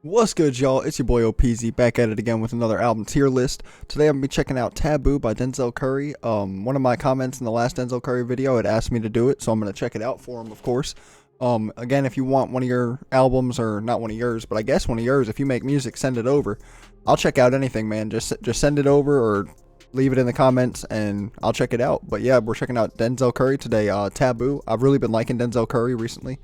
What's good, y'all? It's your boy OPZ back at it again with another album tier list. Today I'm gonna be checking out Ta13oo by Denzel Curry. One of my comments in the last Denzel Curry video had asked me to do it, so I'm gonna check it out for him, of course. Again, if you want one of your albums, or not one of yours, but I guess one of yours, if you make music, send it over. I'll check out anything, man. Just send it over or leave it in the comments and I'll check it out. But yeah, we're checking out Denzel Curry today. Ta13oo. I've really been liking Denzel Curry recently.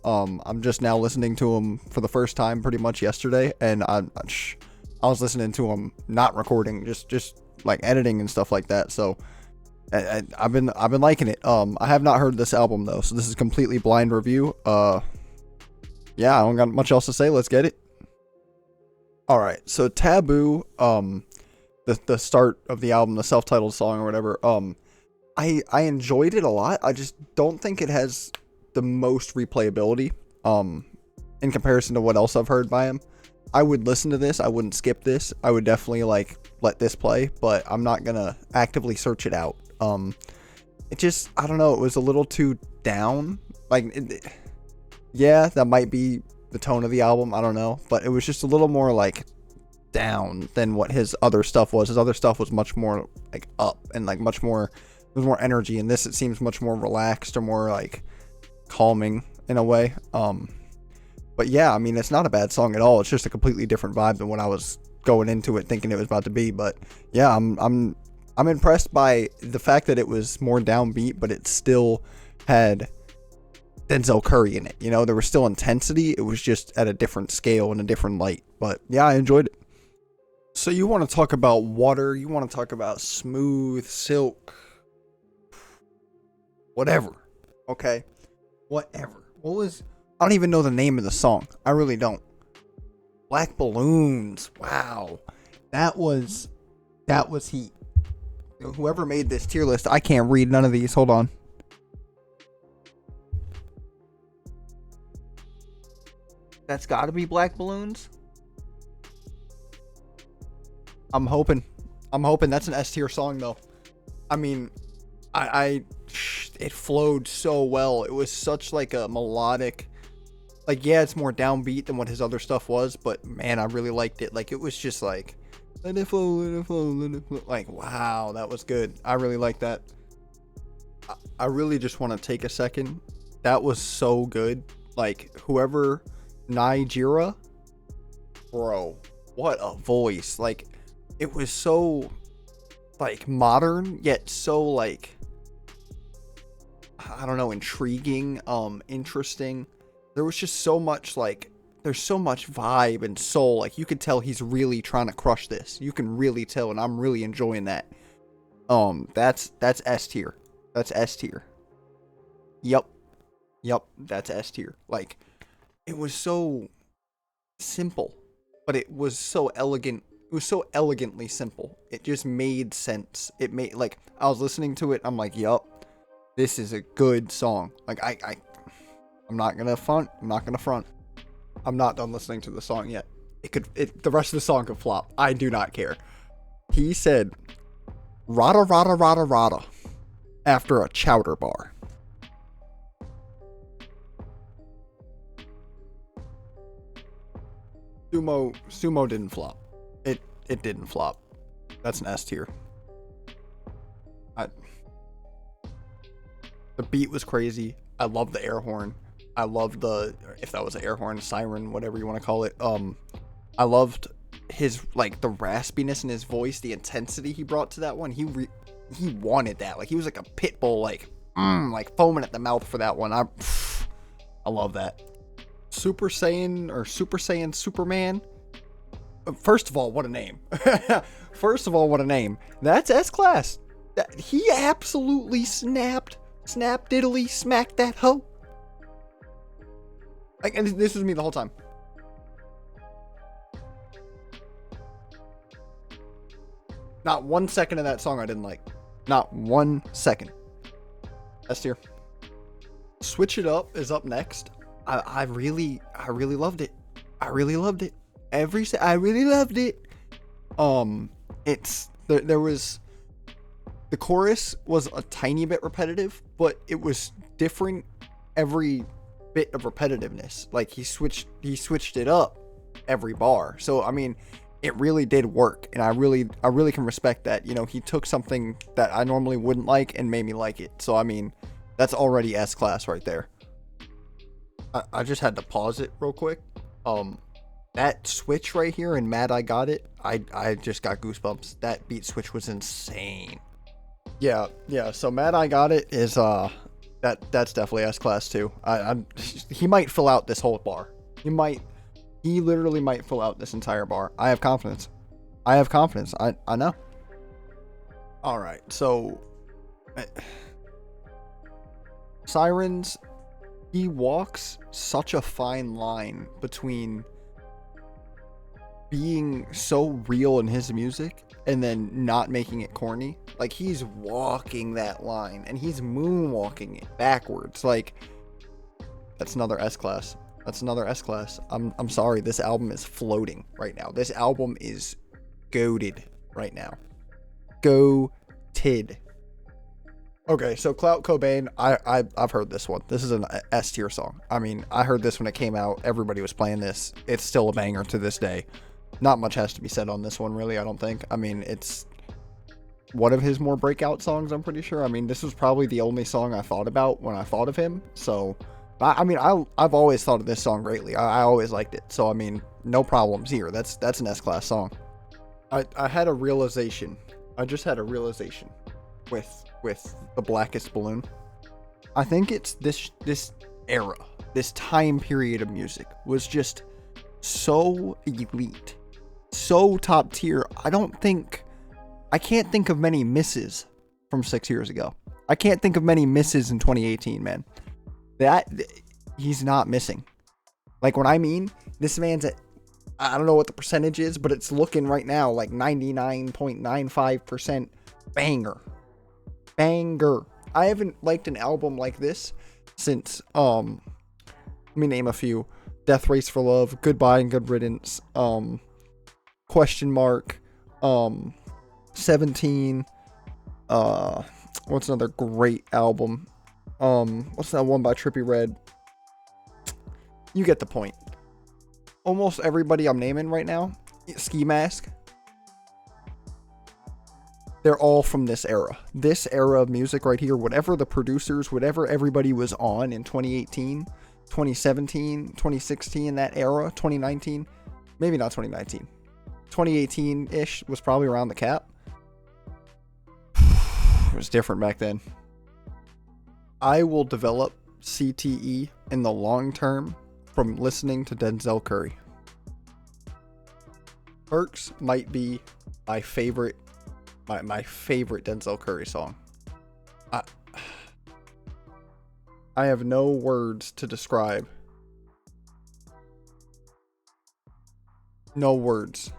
I'm just now listening to him for the first time pretty much yesterday, and I was listening to him not recording, just like editing and stuff like that. So I've been liking it. I have not heard this album though, so this is completely blind review. Yeah, I don't got much else to say. Let's get it. All right, so Ta13oo, the start of the album, the self-titled song or whatever. I enjoyed it a lot. I just don't think it has the most replayability in comparison to what else I've heard by him. I would listen to this. I wouldn't skip this. I would definitely like let this play, but I'm not gonna actively search it out. It just, I don't know, it was a little too down. Yeah, that might be the tone of the album, I don't know, but it was just a little more like down than what his other stuff was. His other stuff was much more like up and like much more, there's more energy. In this it seems much more relaxed or more like calming in a way. But yeah, I mean, it's not a bad song at all. It's just a completely different vibe than what I was going into it thinking it was about to be. But yeah, I'm impressed by the fact that it was more downbeat, but it still had Denzel Curry in it. You know, there was still intensity. It was just at a different scale and a different light. But yeah, I enjoyed it. So you want to talk about water, you want to talk about smooth silk, whatever. Okay. Whatever. I don't even know the name of the song. I really don't. Black Balloons. Wow. That was heat. Whoever made this tier list, I can't read none of these. Hold on. That's got to be Black Balloons. I'm hoping that's an S tier song though. I mean, it flowed so well. It was such like a melodic, like, yeah, it's more downbeat than what his other stuff was, but man, I really liked it. Like, it was just like, let it flow, let it flow, let it flow. Like, wow, that was good. I really like that. I really just want to take a second. That was so good. Like, whoever, Nigeria, bro, what a voice. Like, it was so like modern yet so like, I don't know, intriguing, interesting. There was just so much, like, there's so much vibe and soul. Like, you could tell he's really trying to crush this. You can really tell, and I'm really enjoying that. That's S tier. That's S tier. Yep, that's S tier. Like, it was so simple, but it was so elegant. It was so elegantly simple. It just made sense. It made, like, I was listening to it, I'm like, yup. This is a good song. Like, I'm not gonna front. I'm not gonna front. I'm not done listening to the song yet. The rest of the song could flop. I do not care. He said, "Rada rada rada rada," after a chowder bar. Sumo didn't flop. It didn't flop. That's an S tier. The beat was crazy. I love the air horn. I loved if that was an air horn, siren, whatever you want to call it. I loved his, like, the raspiness in his voice, the intensity he brought to that one. He wanted that. Like, he was like a pit bull, like foaming at the mouth for that one. I love that. Super Saiyan Superman. First of all, what a name. First of all, what a name. That's S-Class. He absolutely snapped. Snap diddly smack that hoe. Like, and this was me the whole time. Not 1 second of that song I didn't like. Not 1 second. S tier. Switch It Up is up next. I really loved it. I really loved it. I really loved it. There was, the chorus was a tiny bit repetitive, but it was different every bit of repetitiveness. Like, he switched it up every bar. So I mean, it really did work, and I really can respect that. You know, he took something that I normally wouldn't like and made me like it. So I mean, that's already S class right there. I just had to pause it real quick. That switch right here in Mad I Got It, I just got goosebumps. That beat switch was insane. Yeah. So Mad I Got It is that's definitely S class too. He might fill out this whole bar. He literally might fill out this entire bar. I have confidence. I know. All right. So Sirens, he walks such a fine line between being so real in his music and then not making it corny. Like, he's walking that line and he's moonwalking it backwards. Like, that's another S class. I'm sorry, this album is floating right now. This album is goated right now. Goated. Okay, so Clout Cobain, I've heard this one. This is an S tier song. I mean, I heard this when it came out. Everybody was playing this. It's still a banger to this day. Not much has to be said on this one, really, I don't think. I mean, it's one of his more breakout songs, I'm pretty sure. I mean, this was probably the only song I thought about when I thought of him. So, I mean, I've always thought of this song greatly. I always liked it. So, I mean, no problems here. That's an S-class song. I had a realization. I just had a realization with The Blackest Balloon. I think it's this era, this time period of music was just so elite, so top tier. I can't think of many misses from 6 years ago. I can't think of many misses in 2018, man. He's not missing. Like, when I mean, this man's at, I don't know what the percentage is, but it's looking right now like 99.95% banger. I haven't liked an album like this since, let me name a few. Death Race for Love, Goodbye and Good Riddance, Question Mark, 17, what's another great album? What's that one by Trippie Redd? You get the point. Almost everybody I'm naming right now, Ski Mask, they're all from this era. This era of music right here, whatever the producers, whatever everybody was on in 2018, 2017, 2016, that era, 2019, maybe not 2019, 2018-ish was probably around the cap. It was different back then. I will develop CTE in the long term from listening to Denzel Curry. Perks might be my favorite Denzel Curry song. I have no words to describe. No words.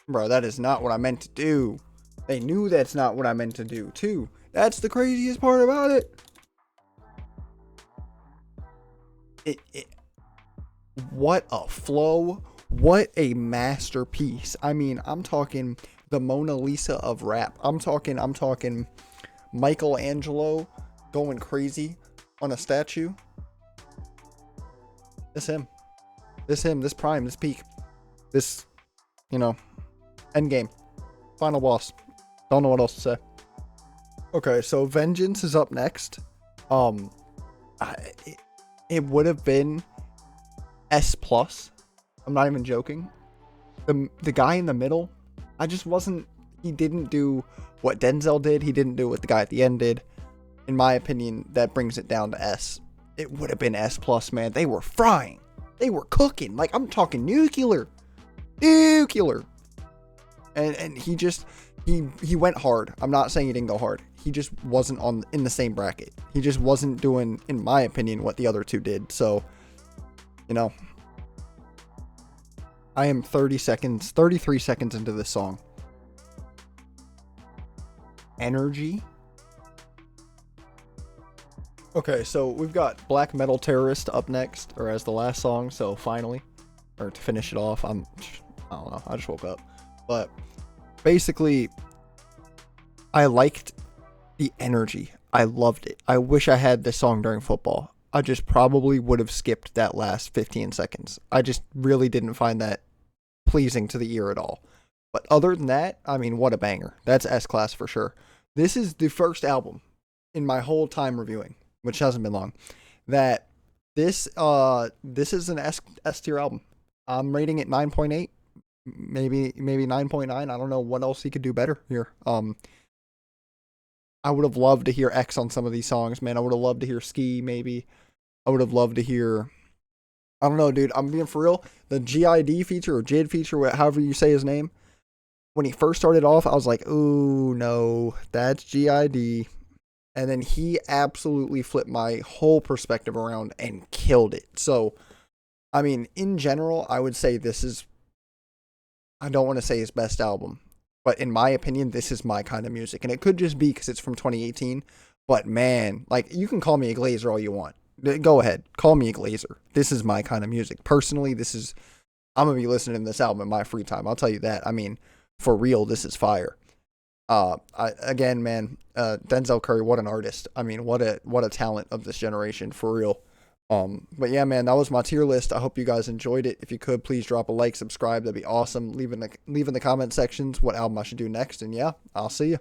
Bro, that is not what I meant to do. They knew that's not what I meant to do, too. That's the craziest part about it. What a flow. What a masterpiece. I mean, I'm talking the Mona Lisa of rap. I'm talking Michelangelo going crazy on a statue. This him, this prime, this peak, this, end game, final boss. Don't know what else to say. Okay, so Vengeance is up next. It would have been S+. I'm not even joking. The guy in the middle, he didn't do what Denzel did. He didn't do what the guy at the end did. In my opinion, that brings it down to S. It would have been S+, man. They were frying. They were cooking. Like, I'm talking nuclear. And he went hard. I'm not saying he didn't go hard. He just wasn't in the same bracket. He just wasn't doing, in my opinion, what the other two did. So, I am 33 seconds into this song. Energy. Okay, so we've got Black Metal Terrorist up next, or as the last song, so finally. Or to finish it off, I don't know, I just woke up. But basically, I liked the energy. I loved it. I wish I had this song during football. I just probably would have skipped that last 15 seconds. I just really didn't find that pleasing to the ear at all. But other than that, I mean, what a banger. That's S-Class for sure. This is the first album in my whole time reviewing, which hasn't been long, that this is an S tier album. I'm rating it 9.8, maybe 9.9. I don't know what else he could do better here. I would have loved to hear X on some of these songs, man. I would have loved to hear Ski, maybe. I would have loved to hear, I don't know, dude. I'm being for real. The GID feature or JID feature, however you say his name, when he first started off, I was like, ooh, no, that's GID. And then he absolutely flipped my whole perspective around and killed it. So, I mean, in general, I would say this is, I don't want to say his best album, but in my opinion, this is my kind of music. And it could just be because it's from 2018. But man, like, you can call me a glazer all you want. Go ahead. Call me a glazer. This is my kind of music. Personally, I'm going to be listening to this album in my free time. I'll tell you that. I mean, for real, this is fire. Again, man, Denzel Curry, what an artist. I mean, what a talent of this generation, for real. But yeah, man, that was my tier list. I hope you guys enjoyed it. If you could, please drop a like, subscribe. That'd be awesome. Leave in the comment sections what album I should do next. And yeah, I'll see you.